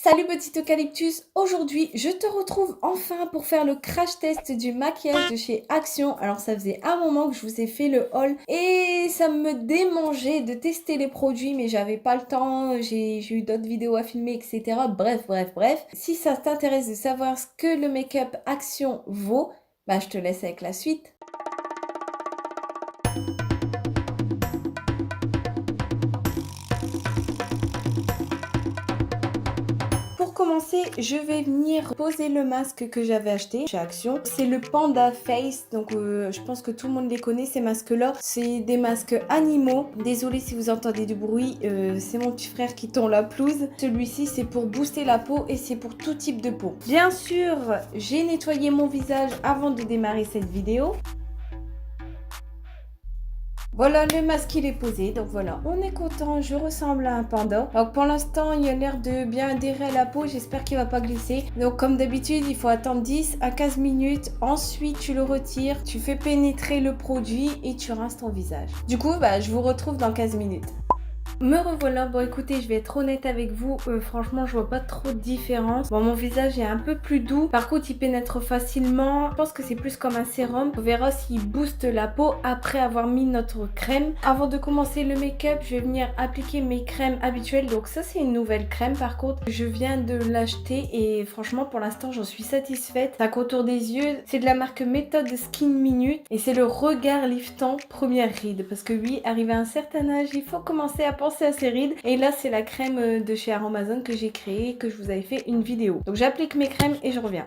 Salut petit eucalyptus, aujourd'hui je te retrouve enfin pour faire le crash test du maquillage de chez Action. Alors ça faisait un moment que je vous ai fait le haul et ça me démangeait de tester les produits mais j'avais pas le temps, j'ai eu d'autres vidéos à filmer etc. Bref. Si ça t'intéresse de savoir ce que le make-up Action vaut, bah je te laisse avec la suite. Pour commencer, je vais venir poser le masque que j'avais acheté chez Action. C'est le Panda Face, donc je pense que tout le monde les connaît ces masques-là. C'est des masques animaux. Désolée si vous entendez du bruit, c'est mon petit frère qui tond la pelouse. Celui-ci, c'est pour booster la peau et c'est pour tout type de peau. Bien sûr, j'ai nettoyé mon visage avant de démarrer cette vidéo. Voilà, le masque il est posé, donc voilà, on est content, je ressemble à un panda. Donc pour l'instant, il a l'air de bien adhérer à la peau, j'espère qu'il va pas glisser. Donc comme d'habitude, il faut attendre 10 à 15 minutes, ensuite tu le retires, tu fais pénétrer le produit et tu rinces ton visage. Du coup, je vous retrouve dans 15 minutes. Me revoilà, bon écoutez, je vais être honnête avec vous, franchement je vois pas trop de différence. Bon, mon visage est un peu plus doux, par contre il pénètre facilement, je pense que c'est plus comme un sérum. On verra s'il booste la peau après avoir mis notre crème. Avant de commencer le make-up, je vais venir appliquer mes crèmes habituelles, donc ça c'est une nouvelle crème par contre. Je viens de l'acheter et franchement pour l'instant j'en suis satisfaite. C'est un contour des yeux, c'est de la marque Méthode Skin Minute et c'est le regard liftant première ride, parce que oui, arrivé à un certain âge, il faut commencer à penser à ses rides. Et là, c'est la crème de chez Aromazone que j'ai créée, que je vous avais fait une vidéo. Donc j'applique mes crèmes et je reviens.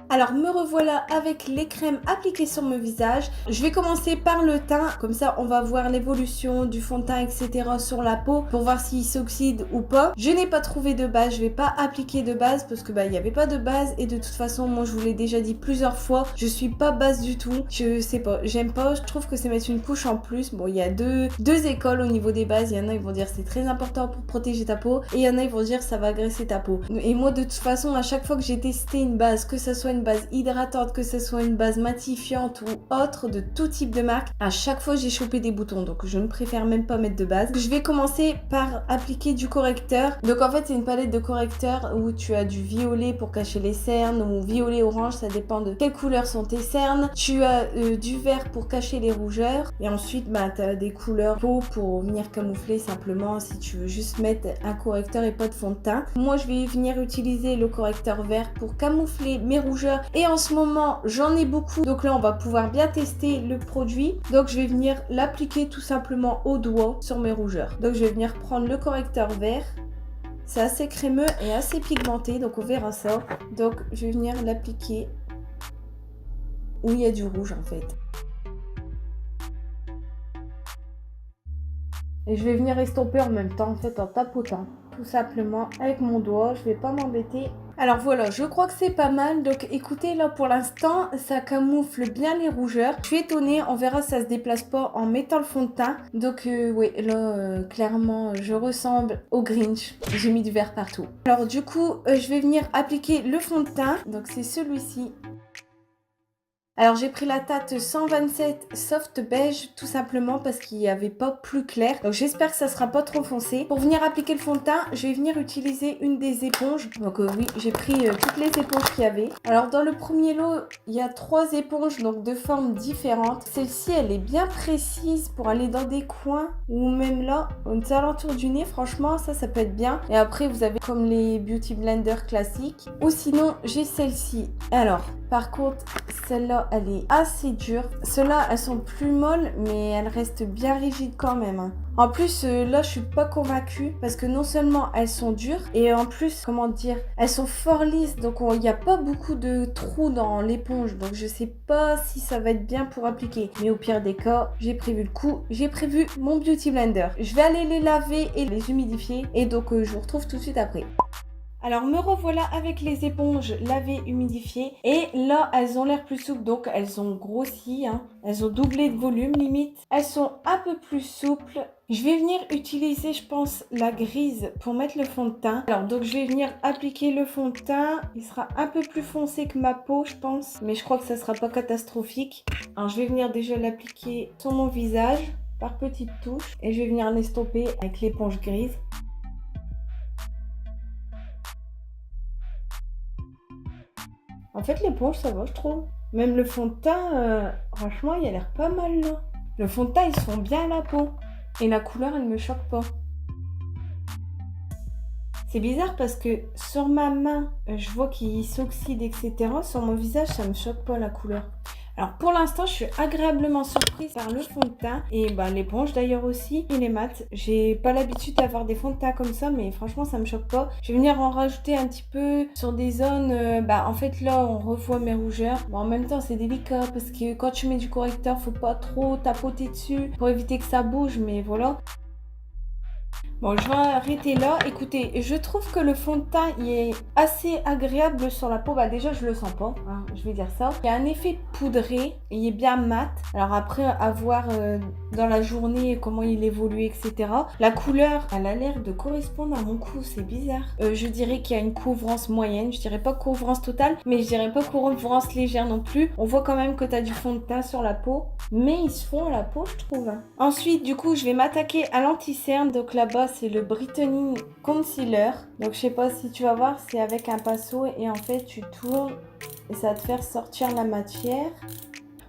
Alors me revoilà avec les crèmes appliquées sur mon visage. Je vais commencer par le teint, comme ça on va voir l'évolution du fond de teint etc. sur la peau pour voir s'il s'oxyde ou pas. Je n'ai pas trouvé de base, je vais pas appliquer de base parce que il n'y avait pas de base et de toute façon moi je vous l'ai déjà dit plusieurs fois, je suis pas base du tout. Je sais pas, j'aime pas, je trouve que c'est mettre une couche en plus. Bon, il y a deux écoles au niveau des bases, il y en a ils vont dire c'est très important pour protéger ta peau et il y en a ils vont dire ça va agresser ta peau. Et moi de toute façon à chaque fois que j'ai testé une base, que ça soit une base hydratante, que ce soit une base matifiante ou autre de tout type de marque, à chaque fois j'ai chopé des boutons, donc je ne préfère même pas mettre de base. Je vais commencer par appliquer du correcteur. Donc en fait c'est une palette de correcteurs où tu as du violet pour cacher les cernes ou violet orange, ça dépend de quelle couleur sont tes cernes. Tu as du vert pour cacher les rougeurs et ensuite tu as des couleurs peau pour venir camoufler simplement si tu veux juste mettre un correcteur et pas de fond de teint. Moi je vais venir utiliser le correcteur vert pour camoufler mes rougeurs et en ce moment j'en ai beaucoup, donc là on va pouvoir bien tester le produit. Donc je vais venir l'appliquer tout simplement au doigt sur mes rougeurs. Donc je vais venir prendre le correcteur vert, c'est assez crémeux et assez pigmenté donc on verra ça. Donc je vais venir l'appliquer où il y a du rouge en fait. Et je vais venir estomper en même temps en fait en tapotant tout simplement avec mon doigt, je vais pas m'embêter. Alors voilà, je crois que c'est pas mal. Donc écoutez, là pour l'instant, ça camoufle bien les rougeurs. Je suis étonnée, on verra si ça se déplace pas en mettant le fond de teint. Donc oui, là clairement, je ressemble au Grinch. J'ai mis du vert partout. Alors du coup, je vais venir appliquer le fond de teint. Donc c'est celui-ci. Alors j'ai pris la teinte 127 soft beige tout simplement parce qu'il n'y avait pas plus clair. Donc j'espère que ça sera pas trop foncé. Pour venir appliquer le fond de teint, je vais venir utiliser une des éponges. Donc oui, j'ai pris toutes les éponges qu'il y avait. Alors dans le premier lot, il y a 3 éponges donc de formes différentes. Celle-ci, elle est bien précise pour aller dans des coins ou même là, aux alentours du nez. Franchement, ça peut être bien. Et après, vous avez comme les Beauty Blender classiques. Ou sinon, j'ai celle-ci. Alors, par contre, celle-là, elle est assez dure. Celles-là, elles sont plus molles, mais elles restent bien rigides quand même. En plus, là, je suis pas convaincue parce que non seulement elles sont dures, et en plus, comment dire, elles sont fort lisses. Donc, il n'y a pas beaucoup de trous dans l'éponge. Donc, je sais pas si ça va être bien pour appliquer. Mais au pire des cas, j'ai prévu le coup. J'ai prévu mon Beauty Blender. Je vais aller les laver et les humidifier. Et donc, je vous retrouve tout de suite après. Alors me revoilà avec les éponges lavées, humidifiées et là elles ont l'air plus souples donc elles ont grossi, elles ont doublé de volume limite. Elles sont un peu plus souples. Je vais venir utiliser je pense la grise pour mettre le fond de teint. Alors donc je vais venir appliquer le fond de teint. Il sera un peu plus foncé que ma peau je pense, mais je crois que ça sera pas catastrophique. Alors je vais venir déjà l'appliquer sur mon visage par petites touches et je vais venir l'estomper avec l'éponge grise. En fait, l'éponge, ça va, je trouve. Même le fond de teint, franchement, il a l'air pas mal, là. Le fond de teint, ils se font bien à la peau. Et la couleur, elle me choque pas. C'est bizarre parce que sur ma main, je vois qu'il s'oxyde, etc. Sur mon visage, ça me choque pas la couleur. Alors pour l'instant, je suis agréablement surprise par le fond de teint et l'éponge d'ailleurs aussi et les mats. J'ai pas l'habitude d'avoir des fonds de teint comme ça, mais franchement, ça me choque pas. Je vais venir en rajouter un petit peu sur des zones. En fait, là, on revoit mes rougeurs. Bon, en même temps, c'est délicat parce que quand tu mets du correcteur, faut pas trop tapoter dessus pour éviter que ça bouge, mais voilà. Bon, je vais arrêter là. Écoutez, je trouve que le fond de teint il est assez agréable sur la peau. Bah déjà, je le sens pas, hein, je vais dire ça. Il y a un effet poudré, il est bien mat. Alors après, à voir dans la journée comment il évolue, etc. La couleur, elle a l'air de correspondre à mon cou, c'est bizarre. Je dirais qu'il y a une couvrance moyenne. Je dirais pas couvrance totale, mais je dirais pas couvrance légère non plus. On voit quand même que tu as du fond de teint sur la peau, mais ils se font à la peau, je trouve. Ensuite, du coup, je vais m'attaquer à l'anti-cerne. Donc là-bas, c'est le Brightening Concealer. Donc je sais pas si tu vas voir, c'est avec un pinceau et en fait tu tournes et ça va te faire sortir la matière.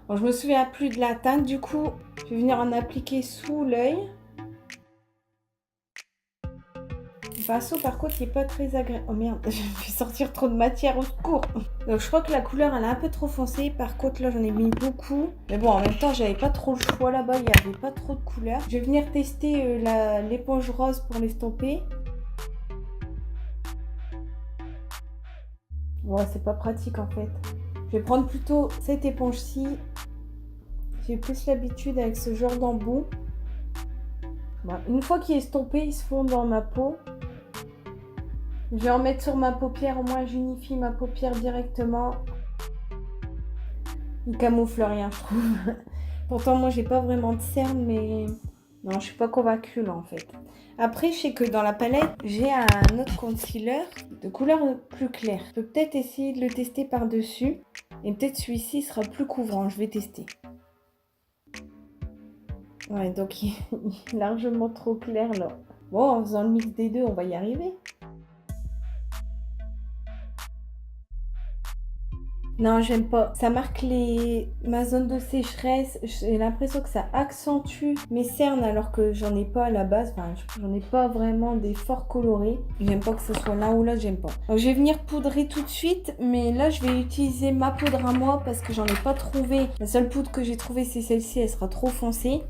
Bon, je me souviens plus de la teinte, du coup je vais venir en appliquer sous l'œil. Le pinceau par contre il est pas très agréable. Oh merde, je vais sortir trop de matière, au secours. Donc je crois que la couleur elle est un peu trop foncée. Par contre là j'en ai mis beaucoup. Mais bon, en même temps j'avais pas trop le choix là-bas, il n'y avait pas trop de couleurs. Je vais venir tester l'éponge rose pour l'estomper. Ouais, c'est pas pratique en fait. Je vais prendre plutôt cette éponge-ci. J'ai plus l'habitude avec ce genre d'embout. Bon, une fois qu'il est estompé, il se fond dans ma peau. Je vais en mettre sur ma paupière, au moins j'unifie ma paupière directement. Il camoufle rien, je trouve. Pourtant, moi, j'ai pas vraiment de cerne, mais non, je suis pas convaincue là en fait. Après, je sais que dans la palette, j'ai un autre concealer de couleur plus claire. Je peux peut-être essayer de le tester par-dessus. Et peut-être celui-ci sera plus couvrant. Je vais tester. Ouais, donc il est largement trop clair là. Bon, en faisant le mix des deux, on va y arriver. Non, j'aime pas. Ça marque ma zone de sécheresse. J'ai l'impression que ça accentue mes cernes alors que j'en ai pas à la base. Enfin, j'en ai pas vraiment des forts colorés. J'aime pas que ce soit l'un ou l'autre, j'aime pas. Donc, je vais venir poudrer tout de suite. Mais là, je vais utiliser ma poudre à moi parce que j'en ai pas trouvé. La seule poudre que j'ai trouvée, c'est celle-ci. Elle sera trop foncée.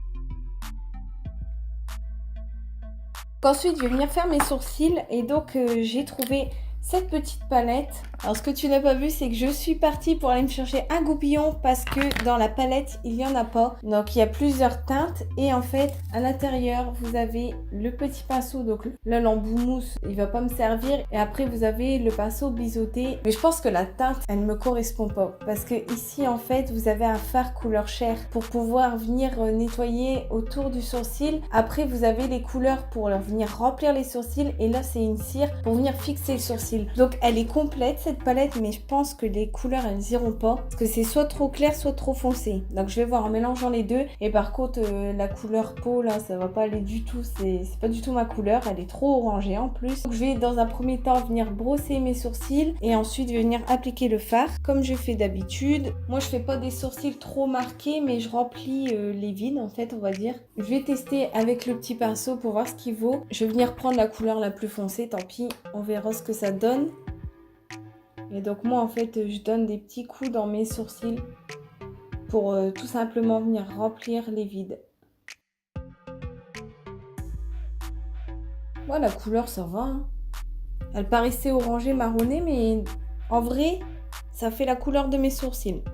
Ensuite, je vais venir faire mes sourcils. Et donc, j'ai trouvé cette petite palette. Alors ce que tu n'as pas vu, c'est que je suis partie pour aller me chercher un goupillon parce que dans la palette il n'y en a pas. Donc il y a plusieurs teintes et en fait à l'intérieur vous avez le petit pinceau. Donc là l'embout mousse il va pas me servir et après vous avez le pinceau biseauté. Mais je pense que la teinte elle ne me correspond pas parce que ici en fait vous avez un fard couleur chair pour pouvoir venir nettoyer autour du sourcil. Après vous avez les couleurs pour venir remplir les sourcils et là c'est une cire pour venir fixer le sourcil. Donc elle est complète cette palette, mais je pense que les couleurs elles iront pas parce que c'est soit trop clair soit trop foncé. Donc je vais voir en mélangeant les deux. Et par contre la couleur peau là ça va pas aller du tout, c'est pas du tout ma couleur, elle est trop orangée en plus. Donc je vais dans un premier temps venir brosser mes sourcils et ensuite je vais venir appliquer le fard comme je fais d'habitude. Moi je fais pas des sourcils trop marqués mais je remplis les vides en fait on va dire. Je vais tester avec le petit pinceau pour voir ce qu'il vaut. Je vais venir prendre la couleur la plus foncée, tant pis, on verra ce que ça donne. Et donc moi en fait je donne des petits coups dans mes sourcils pour tout simplement venir remplir les vides. Voilà, la couleur ça va hein. Elle paraissait orangée marronnée mais en vrai ça fait la couleur de mes sourcils.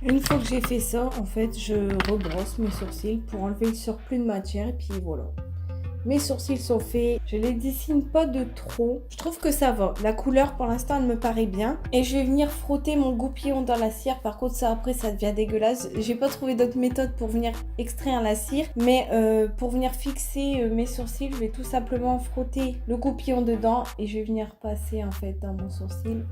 Une fois que j'ai fait ça en fait je rebrosse mes sourcils pour enlever le surplus de matière et puis voilà. Mes sourcils sont faits, je les dessine pas de trop. Je trouve que ça va. La couleur pour l'instant elle me paraît bien. Et je vais venir frotter mon goupillon dans la cire. Par contre ça après ça devient dégueulasse. J'ai pas trouvé d'autre méthode pour venir extraire la cire. Mais pour venir fixer mes sourcils, je vais tout simplement frotter le goupillon dedans. Et je vais venir passer en fait dans mon sourcil.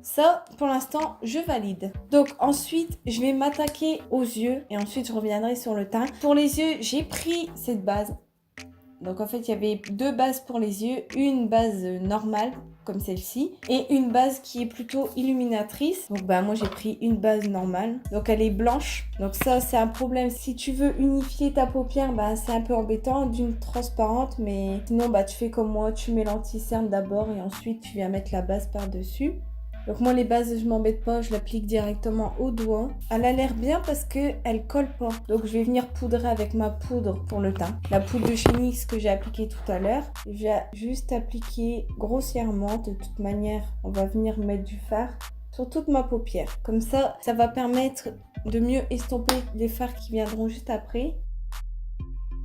Ça, pour l'instant, je valide. Donc ensuite, je vais m'attaquer aux yeux et ensuite je reviendrai sur le teint. Pour les yeux, j'ai pris cette base. Donc en fait, il y avait deux bases pour les yeux, une base normale comme celle-ci et une base qui est plutôt illuminatrice. Donc bah moi j'ai pris une base normale. Donc elle est blanche. Donc ça c'est un problème. Si tu veux unifier ta paupière, bah c'est un peu embêtant d'une transparente, mais sinon bah tu fais comme moi, tu mets l'anti-cerne d'abord et ensuite tu viens mettre la base par-dessus. Donc moi les bases je m'embête pas, je l'applique directement au doigt. Elle a l'air bien parce que elle colle pas. Donc je vais venir poudrer avec ma poudre pour le teint. La poudre de chez NYX que j'ai appliquée tout à l'heure. Je vais juste appliquer grossièrement. De toute manière, on va venir mettre du fard sur toute ma paupière. Comme ça va permettre de mieux estomper les fards qui viendront juste après.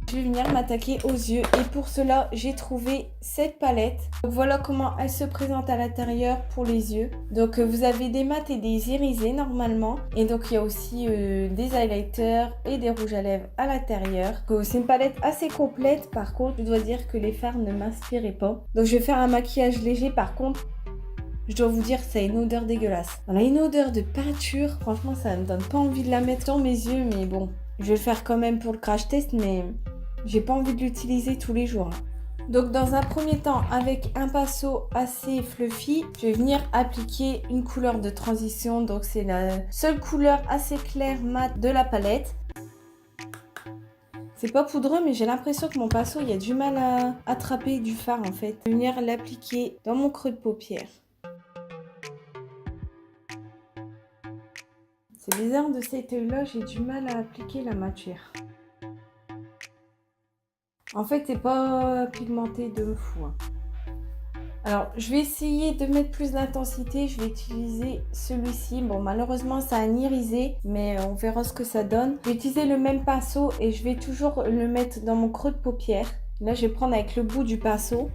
Je vais venir m'attaquer aux yeux et pour cela j'ai trouvé cette palette. Donc voilà comment elle se présente à l'intérieur pour les yeux. Donc vous avez des mats et des irisés normalement et donc il y a aussi des highlighters et des rouges à lèvres à l'intérieur. C'est une palette assez complète, par contre je dois dire que les fards ne m'inspiraient pas. Donc je vais faire un maquillage léger, par contre je dois vous dire que ça a une odeur dégueulasse. On a une odeur de peinture, franchement ça me donne pas envie de la mettre dans mes yeux, mais bon, je vais le faire quand même pour le crash test, mais j'ai pas envie de l'utiliser tous les jours. Donc dans un premier temps, avec un pinceau assez fluffy, je vais venir appliquer une couleur de transition. Donc c'est la seule couleur assez claire mat de la palette. C'est pas poudreux, mais j'ai l'impression que mon pinceau, il y a du mal à attraper du fard en fait. Je vais venir l'appliquer dans mon creux de paupière. C'est bizarre de cet œil-là, j'ai du mal à appliquer la matière. En fait, c'est pas pigmenté de fou. Alors, je vais essayer de mettre plus d'intensité. Je vais utiliser celui-ci. Bon, malheureusement, ça a un irisé, mais on verra ce que ça donne. Je vais utiliser le même pinceau et je vais toujours le mettre dans mon creux de paupière. Là, je vais prendre avec le bout du pinceau.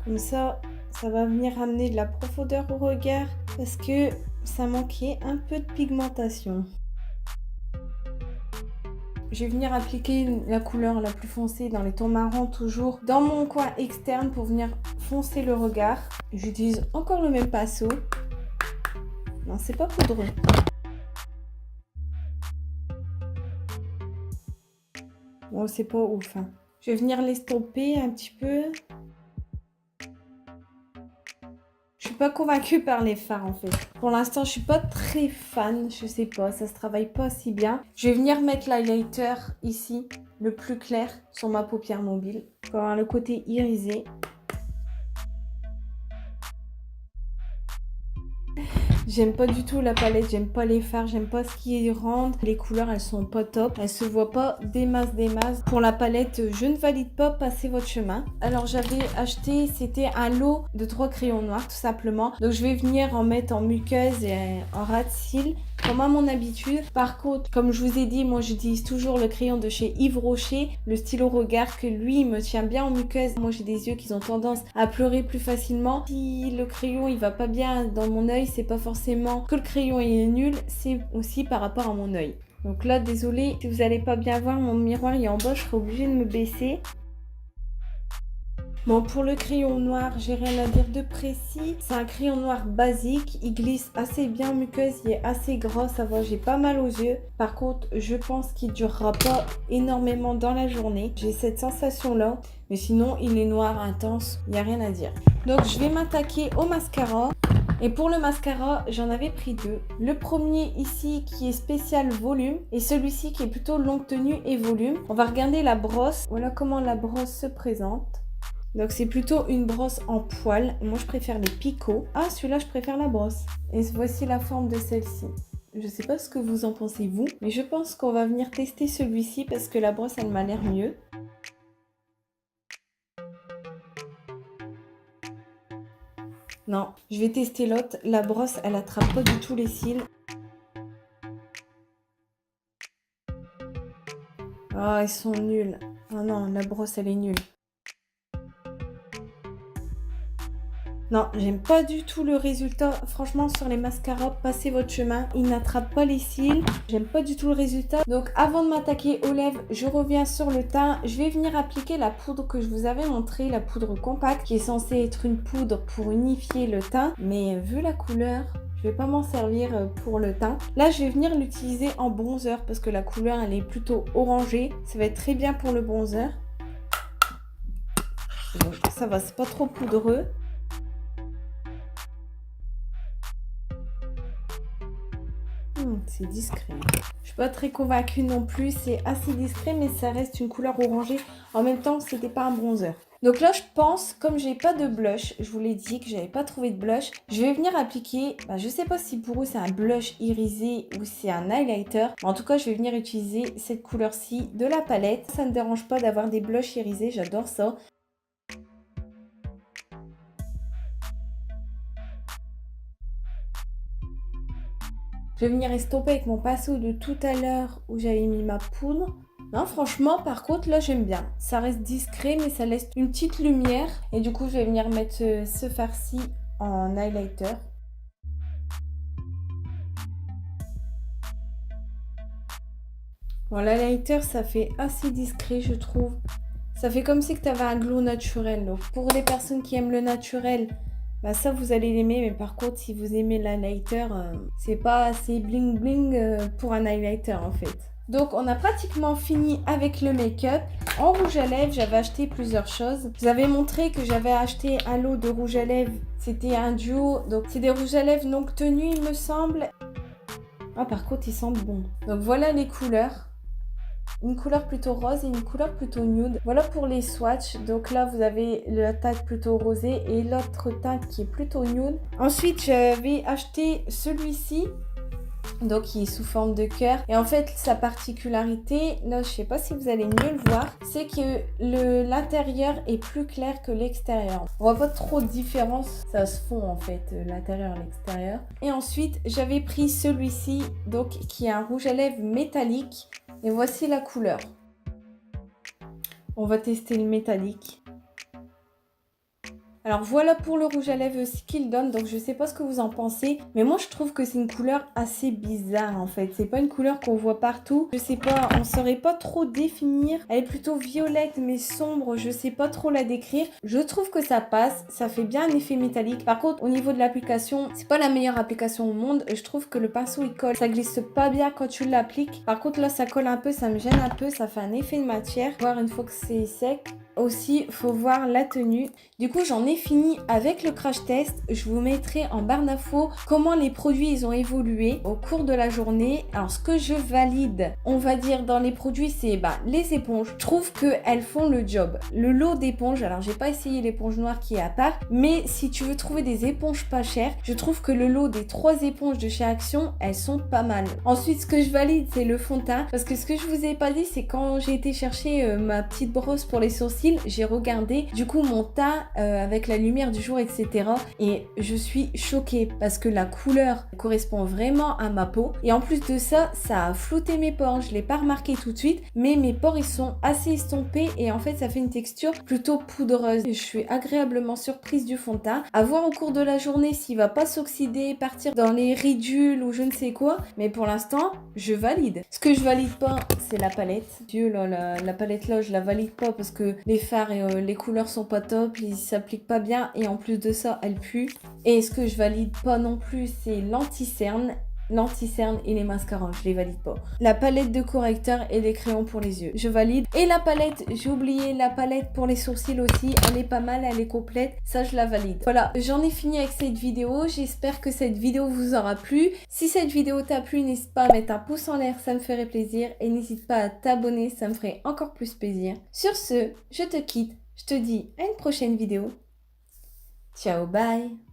Comme ça va venir amener de la profondeur au regard parce que ça manquait un peu de pigmentation. Je vais venir appliquer la couleur la plus foncée dans les tons marrons, toujours dans mon coin externe pour venir foncer le regard. J'utilise encore le même pinceau. Non, c'est pas poudreux. Bon, c'est pas ouf. Hein. Je vais venir l'estomper un petit peu. Je suis pas convaincue par les fards en fait. Pour l'instant, je suis pas très fan. Je sais pas, ça se travaille pas si bien. Je vais venir mettre l'highlighter ici, le plus clair, sur ma paupière mobile. Pour avoir le côté irisé. J'aime pas du tout la palette, j'aime pas les fards, j'aime pas ce qui rentre. Les couleurs, elles sont pas top. Elles se voient pas des masses. Pour la palette, je ne valide pas, passez votre chemin. Alors, j'avais acheté, c'était un lot de 3 crayons noirs, tout simplement. Donc, je vais venir en mettre en muqueuse et en ras de cils, comme à mon habitude. Par contre, comme je vous ai dit, moi, j'utilise toujours le crayon de chez Yves Rocher, le stylo regard, que lui, il me tient bien en muqueuse. Moi, j'ai des yeux qui ont tendance à pleurer plus facilement. Si le crayon, il va pas bien dans mon œil, c'est pas forcément que le crayon est nul, c'est aussi par rapport à mon œil. Donc là, désolé, si vous n'allez pas bien voir, mon miroir est en bas, je serai obligée de me baisser. Bon, pour le crayon noir, j'ai rien à dire de précis. C'est un crayon noir basique, il glisse assez bien en muqueuse, il est assez gras, ça va, j'ai pas mal aux yeux. Par contre, je pense qu'il durera pas énormément dans la journée. J'ai cette sensation-là, mais sinon, il est noir intense, il n'y a rien à dire. Donc, je vais m'attaquer au mascara. Et pour le mascara, j'en avais pris 2. Le premier ici qui est spécial volume et celui-ci qui est plutôt longue tenue et volume. On va regarder la brosse. Voilà comment la brosse se présente. Donc c'est plutôt une brosse en poil. Moi je préfère les picots. Ah, celui-là je préfère la brosse. Et voici la forme de celle-ci. Je sais pas ce que vous en pensez vous, mais je pense qu'on va venir tester celui-ci parce que la brosse elle m'a l'air mieux. Non, je vais tester l'autre. La brosse, elle attrape pas du tout les cils. Ah, ils sont nuls. Oh non, la brosse, elle est nulle. Non, j'aime pas du tout le résultat. Franchement, sur les mascaras, passez votre chemin. Ils n'attrapent pas les cils. J'aime pas du tout le résultat. Donc, avant de m'attaquer aux lèvres, je reviens sur le teint. Je vais venir appliquer la poudre que je vous avais montré, la poudre compacte, qui est censée être une poudre pour unifier le teint. Mais vu la couleur, je vais pas m'en servir pour le teint. Là, je vais venir l'utiliser en bronzer parce que la couleur, elle est plutôt orangée. Ça va être très bien pour le bronzer. Donc ça va, c'est pas trop poudreux. C'est discret. Je suis pas très convaincue non plus. C'est assez discret, mais ça reste une couleur orangée. En même temps, c'était pas un bronzer. Donc là, je pense, comme j'ai pas de blush, je vous l'ai dit que j'avais pas trouvé de blush, je vais venir appliquer, je sais pas si pour eux c'est un blush irisé ou c'est un highlighter. Mais en tout cas, je vais venir utiliser cette couleur-ci de la palette. Ça ne me dérange pas d'avoir des blushs irisés, j'adore ça. Je vais venir estomper avec mon pinceau de tout à l'heure où j'avais mis ma poudre. Non, franchement, par contre, là, j'aime bien. Ça reste discret, mais ça laisse une petite lumière. Et du coup, je vais venir mettre ce fard-ci en highlighter. Bon, l'highlighter, ça fait assez discret, je trouve. Ça fait comme si tu avais un glow naturel. Donc, pour les personnes qui aiment le naturel, ça, vous allez l'aimer. Mais par contre, si vous aimez l'highlighter, c'est pas assez bling bling pour un highlighter, en fait. Donc, on a pratiquement fini avec le make-up. En rouge à lèvres, j'avais acheté plusieurs choses. Je vous avais montré que j'avais acheté un lot de rouge à lèvres. C'était un duo. Donc, c'est des rouges à lèvres non tenus, il me semble. Ah, par contre, ils sentent bon. Donc, voilà les couleurs. Une couleur plutôt rose et une couleur plutôt nude. Voilà pour les swatchs. Donc là, vous avez la teinte plutôt rosée et l'autre teinte qui est plutôt nude. Ensuite, j'avais acheté celui-ci. Donc qui est sous forme de cœur. Et en fait, sa particularité, là je sais pas si vous allez mieux le voir, c'est que l'intérieur est plus clair que l'extérieur. On voit pas trop de différence, ça se fond en fait, l'intérieur et l'extérieur. Et ensuite, j'avais pris celui-ci, donc qui est un rouge à lèvres métallique. Et voici la couleur. On va tester le métallique. Alors voilà pour le rouge à lèvres ce qu'il donne, donc je sais pas ce que vous en pensez, mais moi je trouve que c'est une couleur assez bizarre en fait. C'est pas une couleur qu'on voit partout, je sais pas, on saurait pas trop définir. Elle est plutôt violette mais sombre, je sais pas trop la décrire. Je trouve que ça passe, ça fait bien un effet métallique. Par contre au niveau de l'application, c'est pas la meilleure application au monde, je trouve que le pinceau il colle, ça glisse pas bien quand tu l'appliques. Par contre là ça colle un peu, ça me gêne un peu, ça fait un effet de matière. Voir une fois que c'est sec. Aussi, faut voir la tenue. Du coup, j'en ai fini avec le crash test. Je vous mettrai en barre d'infos comment les produits ils ont évolué au cours de la journée. Alors, ce que je valide, on va dire dans les produits, c'est les éponges. Je trouve qu'elles font le job. Le lot d'éponges, alors j'ai pas essayé l'éponge noire qui est à part, mais si tu veux trouver des éponges pas chères, je trouve que le lot des 3 éponges de chez Action, elles sont pas mal. Ensuite, ce que je valide, c'est le fond de teint. Parce que ce que je vous ai pas dit, c'est quand j'ai été chercher ma petite brosse pour les sourcils, j'ai regardé du coup mon teint avec la lumière du jour, etc. Et je suis choquée parce que la couleur correspond vraiment à ma peau. Et en plus de ça, ça a flouté mes pores. Je l'ai pas remarqué tout de suite, mais mes pores ils sont assez estompés et en fait ça fait une texture plutôt poudreuse. Je suis agréablement surprise du fond de teint. À voir au cours de la journée s'il va pas s'oxyder, partir dans les ridules ou je ne sais quoi. Mais pour l'instant, je valide. Ce que je valide pas, c'est la palette. Dieu là, la palette là, je la valide pas parce que les fards et les couleurs sont pas top, ils s'appliquent pas bien et en plus de ça, elle pue. Et ce que je valide pas non plus, c'est l'anti-cerne. L'anti-cerne et les mascaras, je les valide pas. La palette de correcteur et les crayons pour les yeux, je valide. Et la palette, j'ai oublié la palette pour les sourcils aussi, elle est pas mal, elle est complète, ça je la valide. Voilà, j'en ai fini avec cette vidéo, j'espère que cette vidéo vous aura plu. Si cette vidéo t'a plu, n'hésite pas à mettre un pouce en l'air, ça me ferait plaisir. Et n'hésite pas à t'abonner, ça me ferait encore plus plaisir. Sur ce, je te quitte, je te dis à une prochaine vidéo. Ciao, bye!